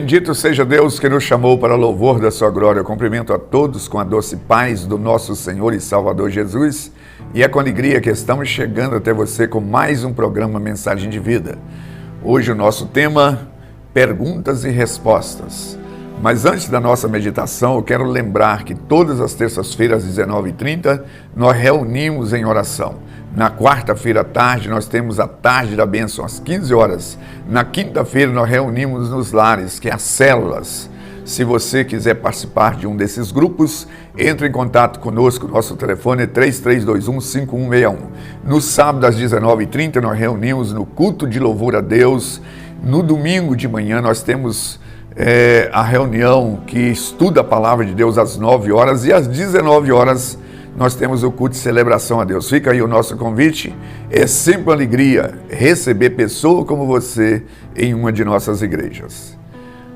Bendito seja Deus que nos chamou para louvor da sua glória. Eu cumprimento a todos com a doce paz do nosso Senhor e Salvador Jesus. E é com alegria que estamos chegando até você com mais um programa Mensagem de Vida. Hoje o nosso tema, perguntas e respostas. Mas antes da nossa meditação, eu quero lembrar que todas as terças-feiras, às 19h30, nós reunimos em oração. Na quarta-feira à tarde, nós temos a Tarde da Bênção, às 15 horas. Na quinta-feira, nós reunimos nos lares, que é as células. Se você quiser participar de um desses grupos, entre em contato conosco. Nosso telefone é 3321-5161. No sábado, às 19h30, nós reunimos no culto de louvor a Deus. No domingo de manhã, nós temos a reunião que estuda a palavra de Deus às 9 horas. E às 19 horas, nós temos o culto de celebração a Deus. Fica aí o nosso convite. É sempre uma alegria receber pessoa como você em uma de nossas igrejas.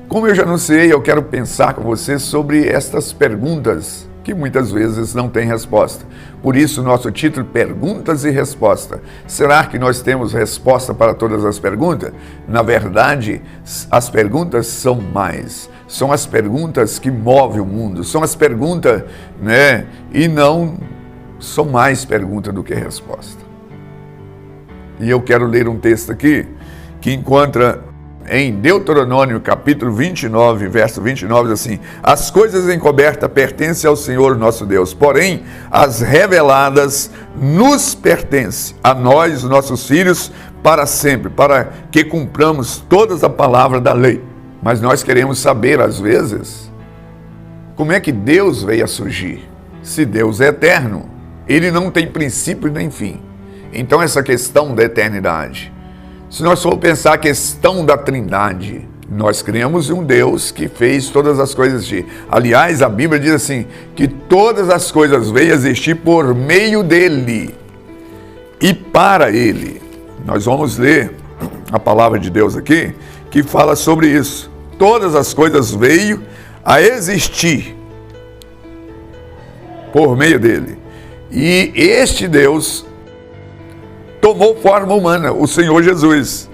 Como eu já anunciei, eu quero pensar com você sobre estas perguntas que muitas vezes não têm resposta. Por isso, nosso título, Perguntas e Respostas. Será que nós temos resposta para todas as perguntas? Na verdade, as perguntas são mais. São as perguntas que movem o mundo. São as perguntas, E não são mais perguntas do que resposta. E eu quero ler um texto aqui que encontra em Deuteronômio, capítulo 29, verso 29, diz assim: as coisas encobertas pertencem ao Senhor nosso Deus, porém, as reveladas nos pertencem, a nós, nossos filhos, para sempre, para que cumpramos todas as palavras da lei. Mas nós queremos saber, às vezes, como é que Deus veio a surgir. Se Deus é eterno, Ele não tem princípio nem fim. Então, essa questão da eternidade, se nós formos pensar a questão da Trindade, nós cremos em um Deus que fez todas as coisas existir. Aliás, a Bíblia diz assim, que todas as coisas veio a existir por meio dEle e para Ele. Nós vamos ler a palavra de Deus aqui, que fala sobre isso. Todas as coisas veio a existir por meio dEle. E este Deus tomou forma humana, o Senhor Jesus.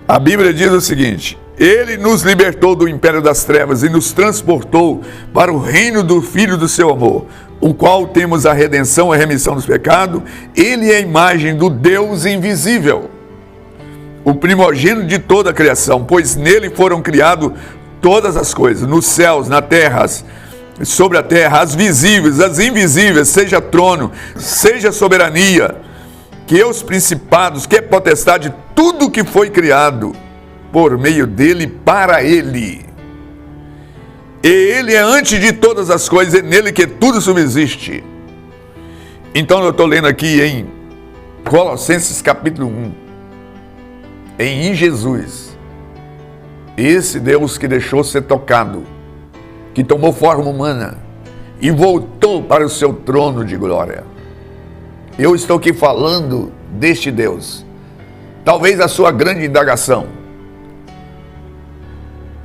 A Bíblia diz o seguinte: Ele nos libertou do império das trevas e nos transportou para o reino do Filho do seu amor, o qual temos a redenção, a remissão dos pecados. Ele é a imagem do Deus invisível, o primogênito de toda a criação, pois nele foram criadas todas as coisas, nos céus, na terra, sobre a terra, as visíveis, as invisíveis, seja trono, seja soberania, que os principados, que é potestade, tudo que foi criado por meio dele, para ele. E ele é antes de todas as coisas, é nele que tudo subsiste. Então eu estou lendo aqui em Colossenses capítulo 1, em Jesus, esse Deus que deixou ser tocado, que tomou forma humana e voltou para o seu trono de glória. Eu estou aqui falando deste Deus. Talvez a sua grande indagação: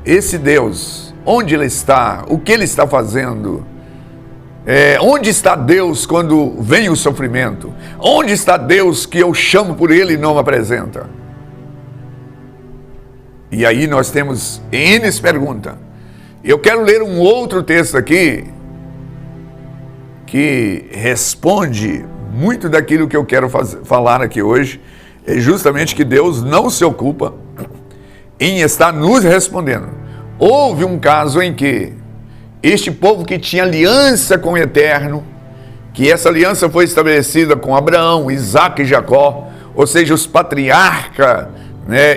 esse Deus, onde Ele está? O que Ele está fazendo? Onde está Deus quando vem o sofrimento? Onde está Deus que eu chamo por Ele e não me apresenta? E aí nós temos N perguntas. Eu quero ler um outro texto aqui que responde muito daquilo que eu quero falar aqui hoje. É justamente que Deus não se ocupa em estar nos respondendo. Houve um caso em que este povo que tinha aliança com o Eterno, que essa aliança foi estabelecida com Abraão, Isaac e Jacó, ou seja, os patriarcas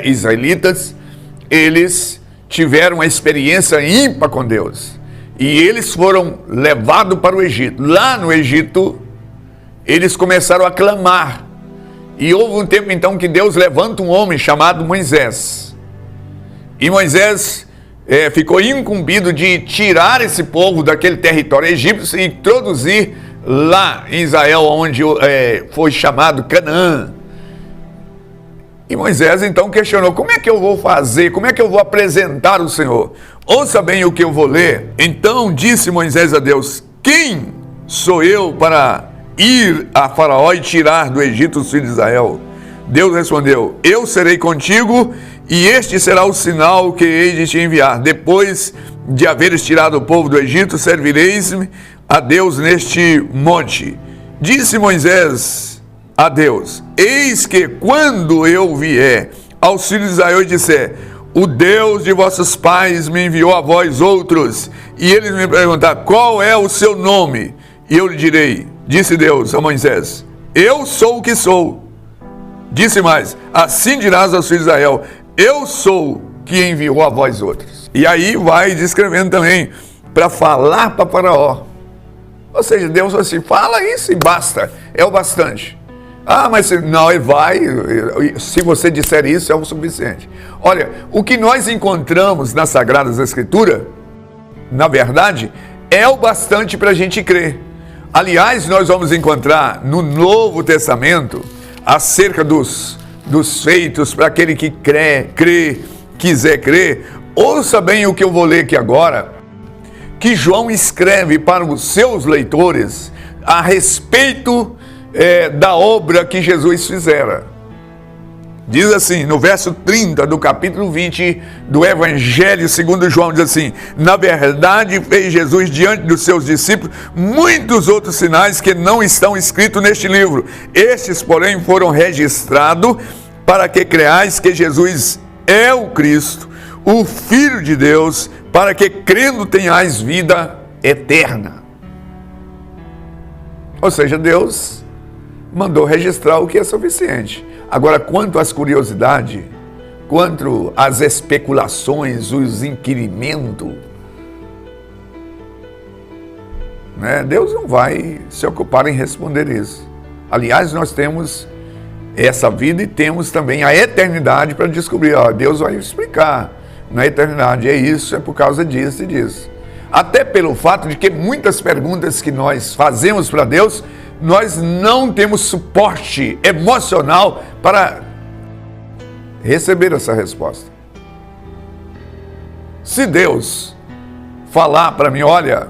israelitas, eles tiveram uma experiência ímpar com Deus. E eles foram levados para o Egito. Lá no Egito, eles começaram a clamar. E houve um tempo então que Deus levanta um homem chamado Moisés. E Moisés ficou incumbido de tirar esse povo daquele território egípcio e introduzir lá em Israel, onde foi chamado Canaã. E Moisés então questionou: como é que eu vou fazer? Como é que eu vou apresentar o Senhor? Ouça bem o que eu vou ler. Então disse Moisés a Deus: quem sou eu para ir a Faraó e tirar do Egito os filhos de Israel? Deus respondeu: eu serei contigo E este será o sinal que hei de te enviar. Depois de haveres tirado o povo do Egito, servireis-me a Deus neste monte. Disse Moisés a Deus: eis que quando eu vier aos filhos de Israel e disser: o Deus de vossos pais me enviou a vós outros, e eles me perguntar: qual é o seu nome? E eu lhe direi, disse Deus a Moisés: eu sou o que sou. Disse mais: assim dirás aos filhos de Israel: eu sou que enviou a vós outros. E aí vai descrevendo também, para falar para Faraó. Ou seja, Deus assim, fala isso e basta, é o bastante. Ah, mas não, ele vai, se você disser isso é o suficiente. Olha, o que nós encontramos nas Sagradas Escrituras, na verdade, é o bastante para a gente crer. Aliás, nós vamos encontrar no Novo Testamento, acerca dos feitos para aquele que quiser crer. Ouça bem o que eu vou ler aqui agora, que João escreve para os seus leitores a respeito da obra que Jesus fizera. Diz assim, no verso 30 do capítulo 20 do Evangelho segundo João, diz assim: na verdade fez Jesus diante dos seus discípulos muitos outros sinais que não estão escritos neste livro. Estes, porém, foram registrados para que creais que Jesus é o Cristo, o Filho de Deus, para que crendo tenhais vida eterna. Ou seja, Deus mandou registrar o que é suficiente. Agora, quanto às curiosidades, quanto às especulações, os inquirimentos, né, Deus não vai se ocupar em responder isso. Aliás, nós temos essa vida e temos também a eternidade para descobrir. Deus vai explicar na eternidade, é isso, é por causa disso e disso. Até pelo fato de que muitas perguntas que nós fazemos para Deus, nós não temos suporte emocional para receber essa resposta. Se Deus falar para mim: olha,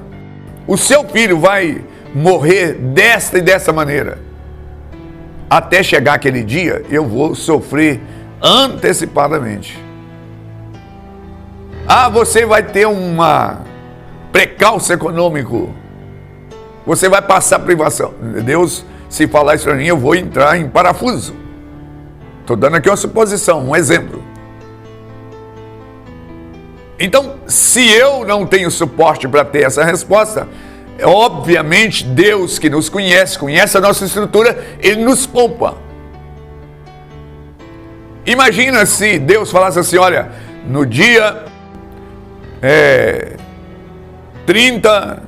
o seu filho vai morrer desta e dessa maneira, até chegar aquele dia, eu vou sofrer antecipadamente. Você vai ter uma precalço econômico, você vai passar privação. Deus, se falar isso para mim, eu vou entrar em parafuso. Estou dando aqui uma suposição, um exemplo. Então, se eu não tenho suporte para ter essa resposta, obviamente Deus, que nos conhece a nossa estrutura, Ele nos poupa. Imagina se Deus falasse assim: olha, no dia 30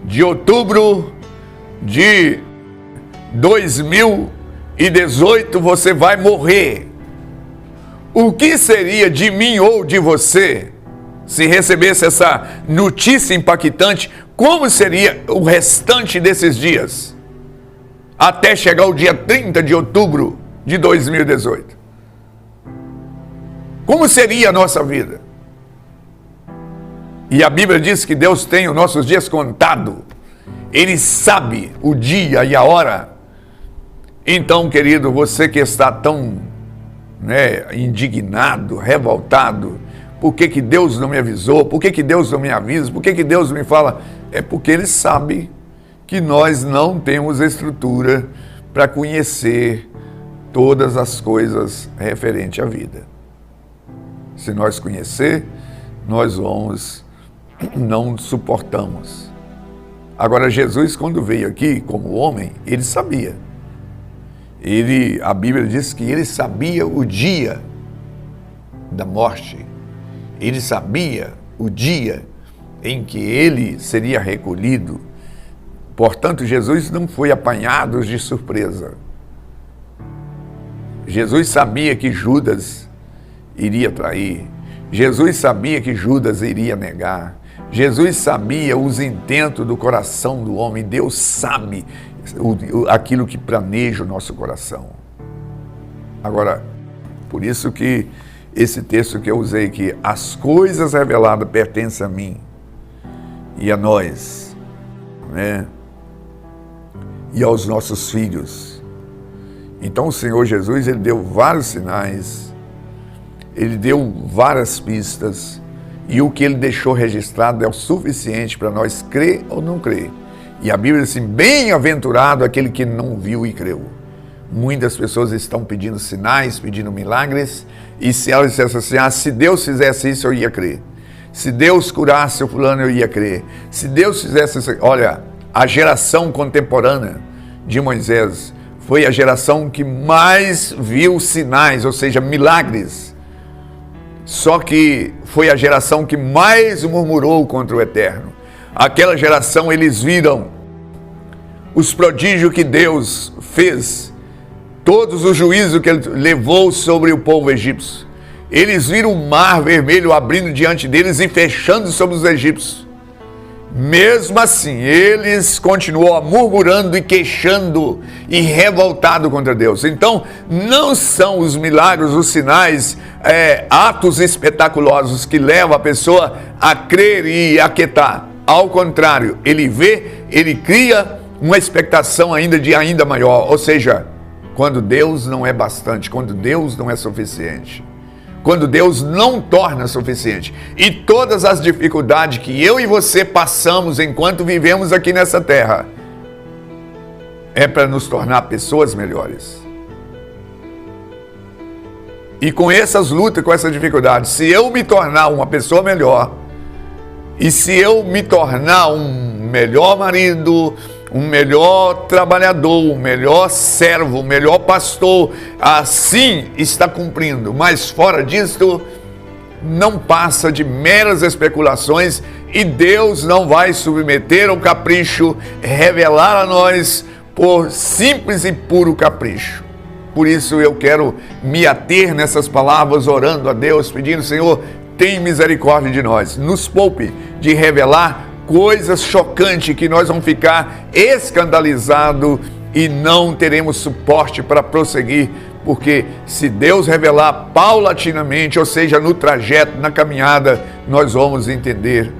de outubro de 2018 você vai morrer. O que seria de mim ou de você se recebesse essa notícia impactante? Como seria o restante desses dias até chegar o dia 30 de outubro de 2018? Como seria a nossa vida? E a Bíblia diz que Deus tem os nossos dias contados. Ele sabe o dia e a hora. Então, querido, você que está tão indignado, revoltado, por que Deus não me avisou? Por que Deus não me avisa? Por que Deus me fala? É porque Ele sabe que nós não temos estrutura para conhecer todas as coisas referentes à vida. Se nós conhecer, nós não suportamos. Agora, Jesus, quando veio aqui como homem, Ele sabia. A Bíblia diz que Ele sabia o dia da morte. Ele sabia o dia em que Ele seria recolhido. Portanto, Jesus não foi apanhado de surpresa. Jesus sabia que Judas iria trair. Jesus sabia que Judas iria negar. Jesus sabia os intentos do coração do homem. Deus sabe aquilo que planeja o nosso coração. Agora, por isso que esse texto que eu usei aqui: as coisas reveladas pertencem a mim e a nós, né? E aos nossos filhos. Então o Senhor Jesus, Ele deu vários sinais. ele deu várias pistas e o que ele deixou registrado é o suficiente para nós crer ou não crer. E a Bíblia diz assim, bem-aventurado aquele que não viu e creu. Muitas pessoas estão pedindo sinais, pedindo milagres, e se elas dissessem assim, se Deus fizesse isso, eu ia crer. Se Deus curasse o fulano, eu ia crer. Se Deus fizesse isso, olha, a geração contemporânea de Moisés foi a geração que mais viu sinais, ou seja, milagres. Só que foi a geração que mais murmurou contra o Eterno. Aquela geração, eles viram os prodígios que Deus fez, todos os juízos que ele levou sobre o povo egípcio. Eles viram o mar vermelho abrindo diante deles e fechando sobre os egípcios. Mesmo assim, eles continuam murmurando e queixando e revoltado contra Deus. Então, não são os milagres, os sinais, atos espetaculosos que levam a pessoa a crer e aquietar. Ao contrário, ele vê, ele cria uma expectação ainda maior. Ou seja, quando Deus não é bastante, quando Deus não é suficiente. Quando Deus não torna suficiente. E todas as dificuldades que eu e você passamos enquanto vivemos aqui nessa terra, é para nos tornar pessoas melhores. E com essas lutas, com essas dificuldades, se eu me tornar uma pessoa melhor, e se eu me tornar um melhor marido, um melhor trabalhador, um melhor servo, um melhor pastor, assim está cumprindo. Mas fora disto, não passa de meras especulações e Deus não vai submeter ao capricho, revelar a nós por simples e puro capricho. Por isso eu quero me ater nessas palavras, orando a Deus, pedindo, Senhor, tem misericórdia de nós, nos poupe de revelar coisas chocantes que nós vamos ficar escandalizados e não teremos suporte para prosseguir, porque se Deus revelar paulatinamente, ou seja, no trajeto, na caminhada, nós vamos entender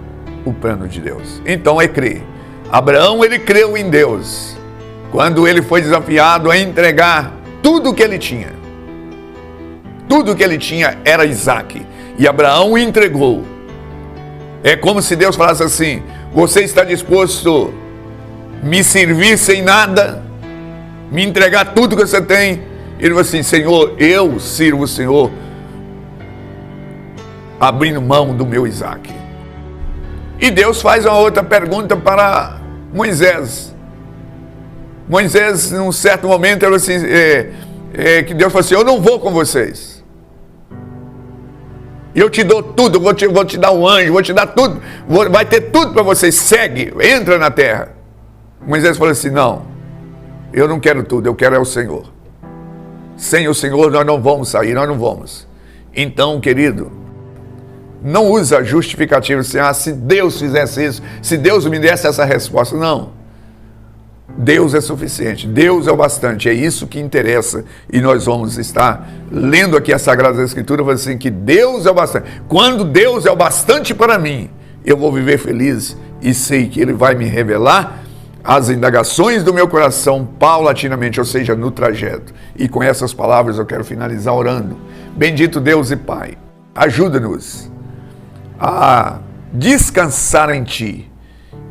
o plano de Deus. Então é crer. Abraão, ele creu em Deus, quando ele foi desafiado a entregar tudo o que ele tinha. Tudo o que ele tinha era Isaque, e Abraão entregou. É como se Deus falasse assim, você está disposto a me servir sem nada, me entregar tudo que você tem? Ele falou assim, Senhor, eu sirvo o Senhor, abrindo mão do meu Isaque. E Deus faz uma outra pergunta para Moisés. Moisés, num certo momento, ele falou assim, que Deus falou assim, eu não vou com vocês. Eu te dou tudo, vou te dar um anjo, vou te dar tudo, vai ter tudo para vocês, segue, entra na terra. Moisés falou assim, não, eu não quero tudo, eu quero é o Senhor. Sem o Senhor nós não vamos sair, nós não vamos. Então, querido, não usa justificativa assim, se Deus fizesse isso, se Deus me desse essa resposta, não. Deus é suficiente, Deus é o bastante, é isso que interessa. E nós vamos estar lendo aqui a Sagrada Escritura, falando assim, que Deus é o bastante. Quando Deus é o bastante para mim, eu vou viver feliz e sei que Ele vai me revelar as indagações do meu coração paulatinamente, ou seja, no trajeto. E com essas palavras eu quero finalizar orando. Bendito Deus e Pai, ajuda-nos a descansar em Ti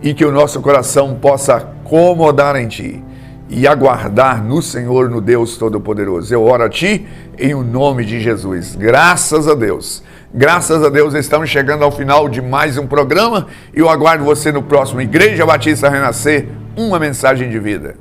e que o nosso coração possa acomodar em Ti e aguardar no Senhor, no Deus Todo-Poderoso. Eu oro a Ti em o nome de Jesus. Graças a Deus. Graças a Deus, estamos chegando ao final de mais um programa e eu aguardo você no próximo Igreja Batista Renascer, uma mensagem de vida.